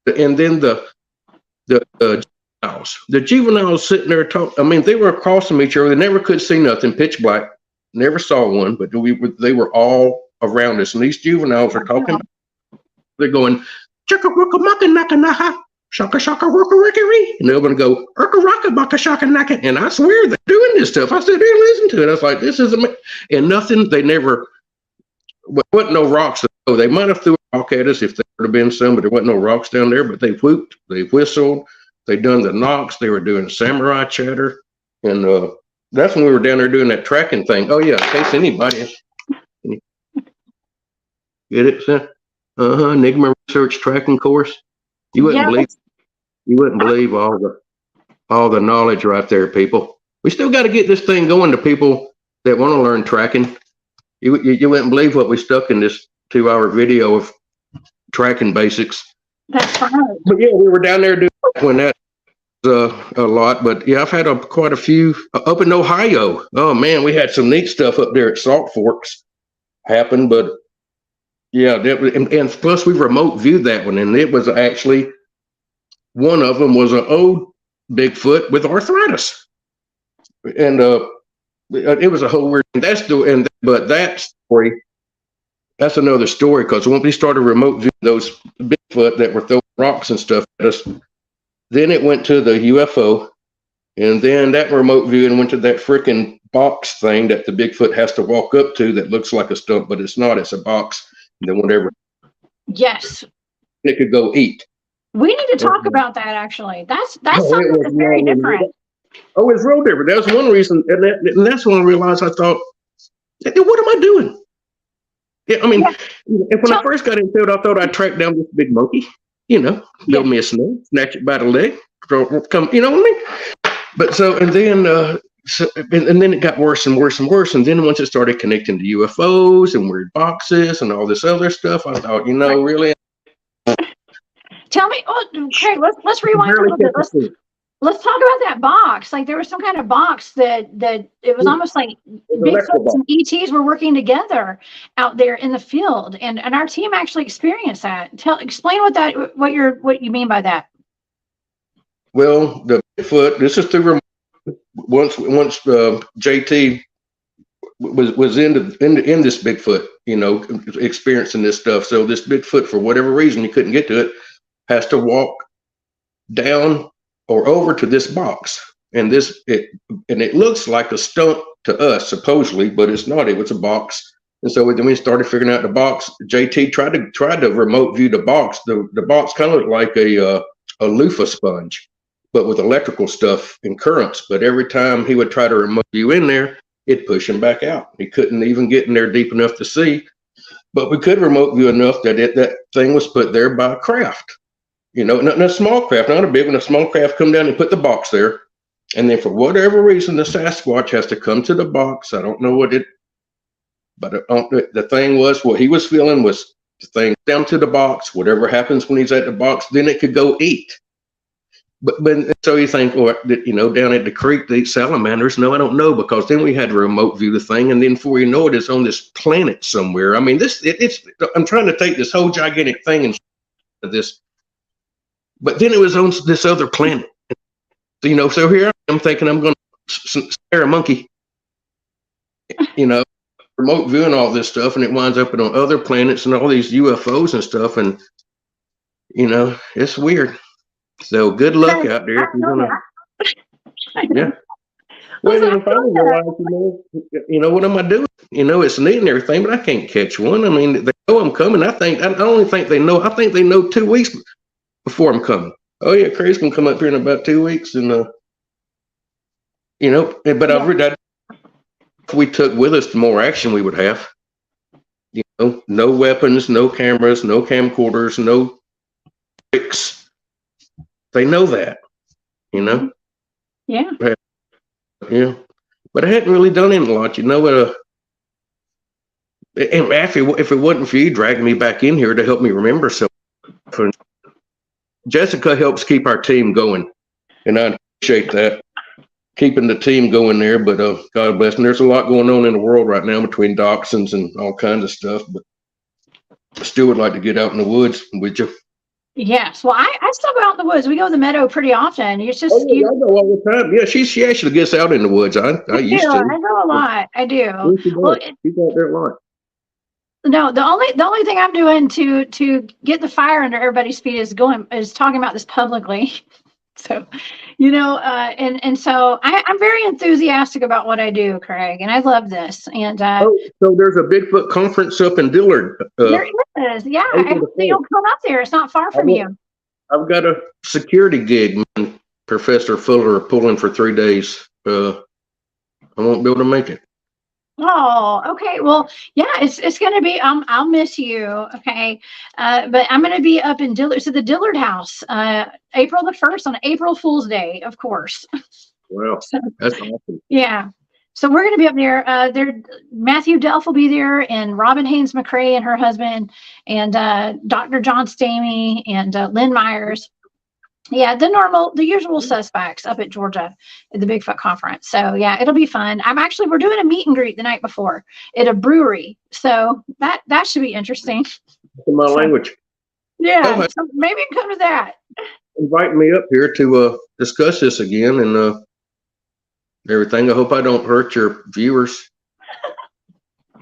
and then the juveniles sitting there talking. I mean, they were across from each other. They never could see nothing, pitch black. Never saw one, but they were all around us. And these juveniles are talking. They're going, chaka raka maka naka naha, shaka shaka raka rikiri. And they're going to go, urka raka baka shaka naka. And I swear they're doing this stuff. I said, hey, listen to it. I was like, this is amazing. And nothing, they never, wasn't no rocks. Oh, they might have threw a rock at us if there would have been some, but there wasn't no rocks down there. But they whooped, they whistled, they done the knocks, they were doing samurai chatter. And that's when we were down there doing that tracking thing. Oh, yeah, in case anybody get it, son? Enigma research tracking course. You wouldn't believe all the knowledge right there, people. We still got to get this thing going to people that want to learn tracking. You wouldn't believe what we stuck in this 2-hour video of tracking basics. That's right. But yeah, we were down there doing when that was a lot. But yeah, I've had quite a few up in Ohio. Oh man, we had some neat stuff up there at Salt Forks happen. But yeah, and plus we remote viewed that one, and it was actually, one of them was an old Bigfoot with arthritis, and it was a whole weird. But that story, that's another story, because when we started remote viewing those Bigfoot that were throwing rocks and stuff at us, then it went to the UFO, and then that remote viewing went to that freaking box thing that the Bigfoot has to walk up to that looks like a stump, but it's not. It's a box. And then whatever. Yes. It could go eat. We need to talk about that, actually. That's something that's very different. Oh, it's real different. That's one reason, and that's when I realized, I thought, what am I doing? Yeah, I mean, when I first got into it, I thought I'd track down this big monkey, build me a snake, snatch it by the leg, come, you know what I mean? But so, and then, and then it got worse and worse and worse. And then once it started connecting to UFOs and weird boxes and all this other stuff, I thought, really. Tell me, okay, let's rewind a little bit. Let's talk about that box. Like, there was some kind of box that it was almost like Bigfoot and ETs were working together out there in the field, and our team actually experienced that. Explain what you mean by that. Well, the Bigfoot. This is through once JT was in this Bigfoot, experiencing this stuff. So this Bigfoot, for whatever reason, he couldn't get to it, has to walk down or over to this box, and it looks like a stump to us supposedly, but it's not. It was a box, and so then we started figuring out the box. JT tried to remote view the box. The box kind of looked like a loofah sponge, but with electrical stuff and currents. But every time he would try to remote view in there, it'd push him back out. He couldn't even get in there deep enough to see, but we could remote view enough that that thing was put there by a craft. Not a small craft, not a big one. A small craft come down and put the box there, and then for whatever reason, the Sasquatch has to come to the box. I don't know what it, but the thing was, what he was feeling was the thing down to the box. Whatever happens when he's at the box, then it could go eat. But so you think, well, you know, down at the creek they eat salamanders? No, I don't know, because then we had to remote view the thing, and then before you know it, it's on this planet somewhere. I mean, it's. I'm trying to take this whole gigantic thing and this, but then it was on this other planet. You know, so here I'm thinking I'm going to scare a monkey. You know, remote viewing all this stuff, and it winds up on other planets and all these UFOs and stuff, and you know, it's weird. So good luck out there if you're gonna. Yeah. Well, if I realize, you know, what am I doing? You know, it's neat and everything, but I can't catch one. I mean, they know I'm coming. I only think they know. I think they know 2 weeks before I'm coming. Oh yeah, Craig's gonna come up here in about 2 weeks, and you know, but I've read that if we took with us, the more action we would have. You know, no weapons, no cameras, no camcorders, no tricks. They know that, you know. Yeah. Yeah, but I hadn't really done it a lot, you know. And after, if it wasn't for you dragging me back in here to help me remember, so Jessica helps keep our team going, and I appreciate that, keeping the team going there. But God bless them. There's a lot going on in the world right now between dachshunds and all kinds of stuff. But I still would like to get out in the woods with you. Yes. Well, I still go out in the woods. We go to the meadow pretty often. It's just I go all the time. Yeah, she actually gets out in the woods. I used to. I go a lot. I do. Well, she's out there a lot. No, the only thing I'm doing to get the fire under everybody's feet is talking about this publicly. So, you know, and so I'm very enthusiastic about what I do, Craig, and I love this. And so there's a Bigfoot conference up in Dillard. There is, yeah. I hope you'll come up there. It's not far from you. I've got a security gig. Professor Fuller pulling for 3 days. I won't be able to make it. Oh, okay. Well, yeah, it's going to be, I'll miss you. Okay. But I'm going to be up in Dillard. So the Dillard house, April the 1st on April Fool's Day, of course. Wow. So, that's awesome. Yeah. So we're going to be up there. Matthew Delph will be there, and Robin Haynes McCrae and her husband, and Dr. John Stamey and Lynn Myers. Yeah, the usual suspects up at Georgia at the Bigfoot conference. So yeah, it'll be fun. We're doing a meet and greet the night before at a brewery. So that should be interesting. In my language. Yeah, so maybe you can come to that. Invite me up here to discuss this again and everything. I hope I don't hurt your viewers.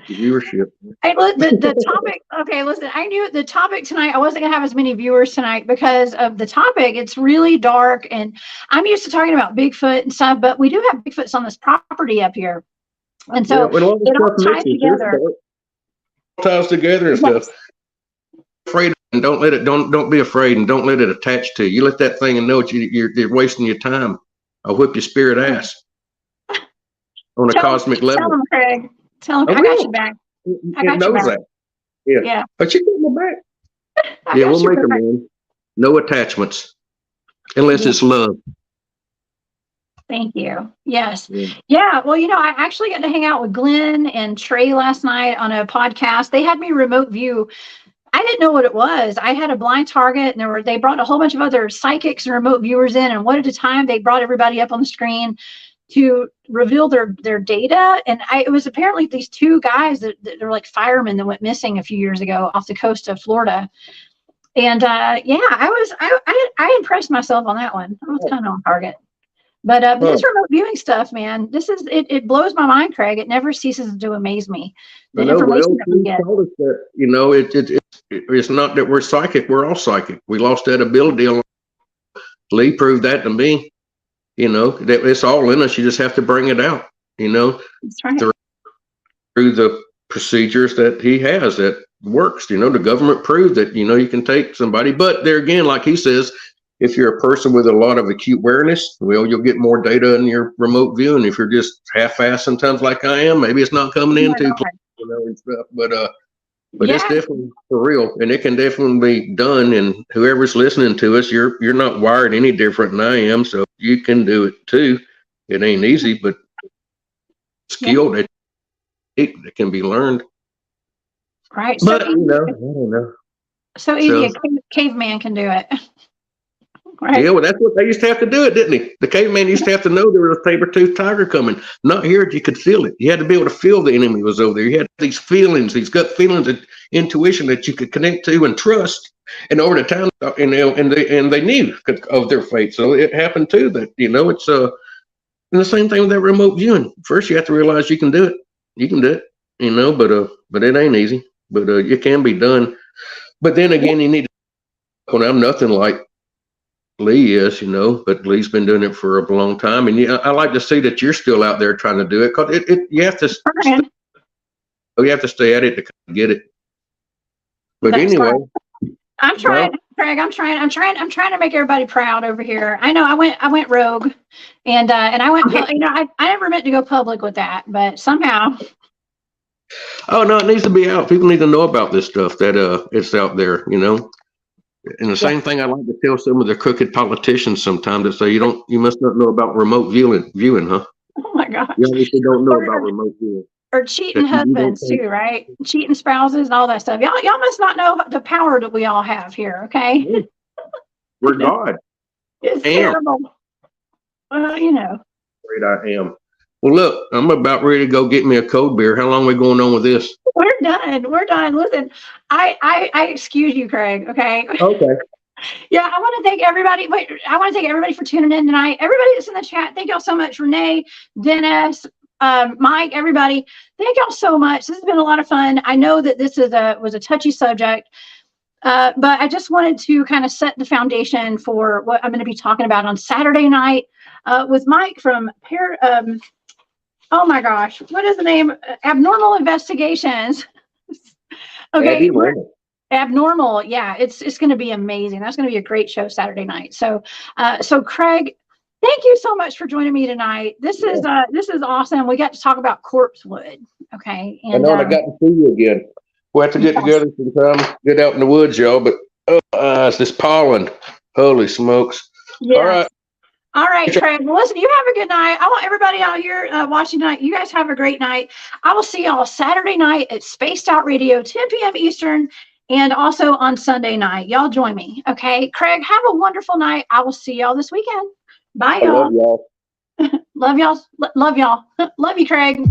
Viewership. Hey, the topic. Okay, listen. I knew the topic tonight. I wasn't gonna have as many viewers tonight because of the topic. It's really dark, and I'm used to talking about Bigfoot and stuff, but we do have Bigfoots on this property up here, and so it all ties together. Ties together and stuff. Afraid, and don't be afraid, and don't let it attach to you. You let that thing and know you're wasting your time. I'll whip your spirit ass on a cosmic level. Tell them, Craig. Tell him I got you back. I got you back. That. Yeah. But you got my back. Yeah, we'll make them in. No attachments. Unless it's love. Thank you. Yes. Yeah. Well, you know, I actually got to hang out with Glenn and Trey last night on a podcast. They had me remote view. I didn't know what it was. I had a blind target, and they brought a whole bunch of other psychics and remote viewers in, and one at a time they brought everybody up on the screen to reveal their data. And it was apparently these two guys that they're like firemen that went missing a few years ago off the coast of Florida. And I impressed myself on that one. I was kind of on target. But this remote viewing stuff, man, it blows my mind, Craig. It never ceases to amaze me. The information that we get. That, you know, it's not that we're psychic. We're all psychic. We lost that ability. Lee proved that to me. You know, that it's all in us. You just have to bring it out, you know, through the procedures that he has that works. You know, the government proved that, you know, you can take somebody. But there again, like he says, if you're a person with a lot of acute awareness, well, you'll get more data in your remote viewing. If you're just half-assed sometimes like I am, maybe it's not coming in too close, you know, and stuff. But it's definitely for real, and it can definitely be done. And whoever's listening to us, you're not wired any different than I am, so you can do it too. It ain't easy, but skill that can be learned. Right. But you know, I don't know. So easy, a caveman can do it. Right. Yeah, well, that's what they used to have to do it, didn't he? The caveman used to have to know there was a saber-toothed tiger coming. Not hear it, you could feel it. You had to be able to feel the enemy was over there. You had these feelings, these gut feelings, and intuition that you could connect to and trust. And over the time, and they knew of their fate. So it happened too. That it's and the same thing with that remote viewing. First, you have to realize you can do it. You can do it. But it ain't easy. But it can be done. But then again, you need to. Well, I'm nothing like Lee is, but Lee's been doing it for a long time, and I like to see that you're still out there trying to do it, because you have to. You have to stay at it to kind of get it. But that's anyway, right. I'm trying, Craig. I'm trying to make everybody proud over here. I know I went rogue, and I went. I never meant to go public with that, but somehow. Oh no, it needs to be out. People need to know about this stuff, that it's out there, And the same thing I like to tell some of the crooked politicians sometimes, that say you must not know about remote viewing, huh? Oh my gosh. You obviously don't know about remote viewing. Or cheating husbands too, right? Cheating spouses and all that stuff. Y'all must not know the power that we all have here, okay? We're God. It's terrible. Well, Great I am. Well, look, I'm about ready to go get me a cold beer. How long are we going on with this? We're done. Listen, I excuse you, Craig. Okay. Okay. Yeah, I want to thank everybody. I want to thank everybody for tuning in tonight. Everybody that's in the chat, thank y'all so much. Renee, Dennis, Mike, everybody, thank y'all so much. This has been a lot of fun. I know that this was a touchy subject, but I just wanted to kind of set the foundation for what I'm going to be talking about on Saturday night with Mike from oh my gosh, what is the name? Abnormal Investigations. Okay. Abnormal. Yeah, it's going to be amazing. That's going to be a great show Saturday night. So Craig, thank you so much for joining me tonight. This is awesome. We got to talk about Corpsewood. Okay. And I got to see you again. We'll have to get together sometime, get out in the woods, y'all. But it's this pollen. Holy smokes. Yes. All right, Craig. Well, listen, you have a good night. I want everybody out here watching tonight. You guys have a great night. I will see y'all Saturday night at Spaced Out Radio, 10 p.m. Eastern, and also on Sunday night. Y'all join me. Okay. Craig, have a wonderful night. I will see y'all this weekend. Bye, y'all. Love y'all. Love y'all. Love you, Craig.